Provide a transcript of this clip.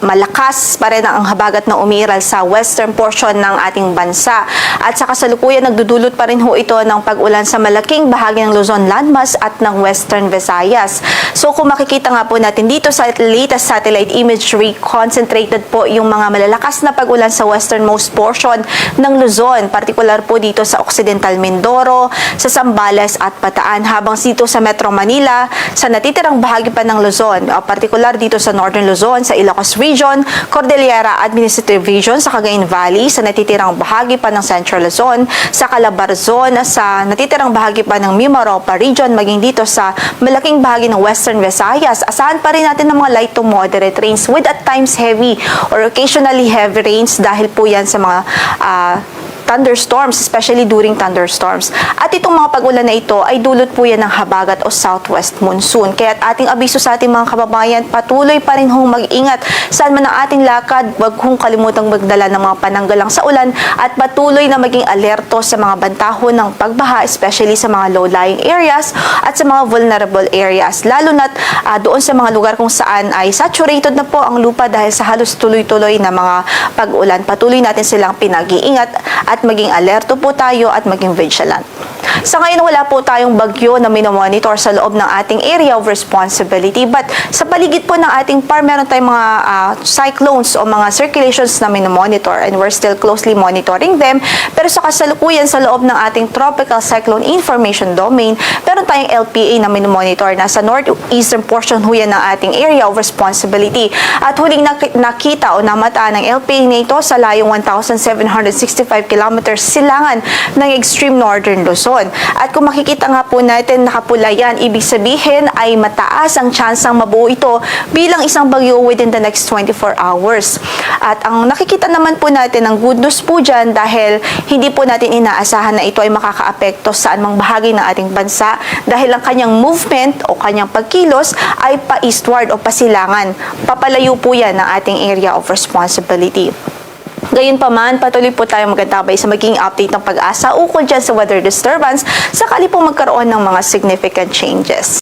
malakas pa rin ang habagat na umiral sa western portion ng ating bansa. At sa kasalukuyan, nagdudulot pa rin ho ito ng pag-ulan sa malaking bahagi ng Luzon landmass at ng Western Visayas. So kung makikita nga po natin dito sa latest satellite imagery, concentrated po yung mga malalakas na pag-ulan sa westernmost portion ng Luzon, particular po dito sa Occidental Mindoro, sa Zambales at Bataan, habang dito sa Metro Manila, sa natitirang bahagi pa ng Luzon, particular dito sa Northern Luzon, sa Ilocos Region, Cordillera Administrative Region, sa Cagayan Valley, sa natitirang bahagi pa ng Central Luzon, sa Calabar Zone, sa natitirang bahagi pa ng Mimaropa Region, maging dito sa malaking bahagi ng Western Visayas. Asahan pa rin natin ng mga light to moderate rains with at times heavy or occasionally heavy rains dahil po yan sa mga thunderstorms, especially during thunderstorms. At itong mga pag-ulan na ito ay dulot po yan ng habagat o southwest monsoon. Kaya ating abiso sa ating mga kababayan, patuloy pa rin hong mag-ingat saan man ang ating lakad, huwag hong kalimutang magdala ng mga pananggalang sa ulan at patuloy na maging alerto sa mga bantahon ng pagbaha, especially sa mga low-lying areas at sa mga vulnerable areas. Lalo na't doon sa mga lugar kung saan ay saturated na po ang lupa dahil sa halos tuloy-tuloy na mga pag-ulan. Patuloy natin silang pinag-iingat at maging alerto po tayo at maging vigilant. Sa ngayon, wala po tayong bagyo na minomonitor sa loob ng ating area of responsibility. But sa paligid po ng ating par, meron tayong mga cyclones o mga circulations na minomonitor and we're still closely monitoring them. Pero sa kasalukuyan, sa loob ng ating Tropical Cyclone Information Domain, meron tayong LPA na minomonitor na sa northeastern portion ho yan ng ating area of responsibility. At huling nakita o namata ng LPA na ito sa layong 1,765 kilometers silangan ng extreme northern Luzon. At kung makikita nga po natin nakapula yan, ibig sabihin ay mataas ang tsansang mabuo ito bilang isang bagyo within the next 24 hours. At ang nakikita naman po natin, ang good news po dyan dahil hindi po natin inaasahan na ito ay makakaapekto sa anumang bahagi ng ating bansa dahil ang kanyang movement o kanyang pagkilos ay pa-eastward o pasilangan. Papalayo po yan ng ating area of responsibility. Gayunpaman, patuloy po tayo magandabay sa magiging update ng Pag-asa ukol dyan sa weather disturbance sakali po magkaroon ng mga significant changes.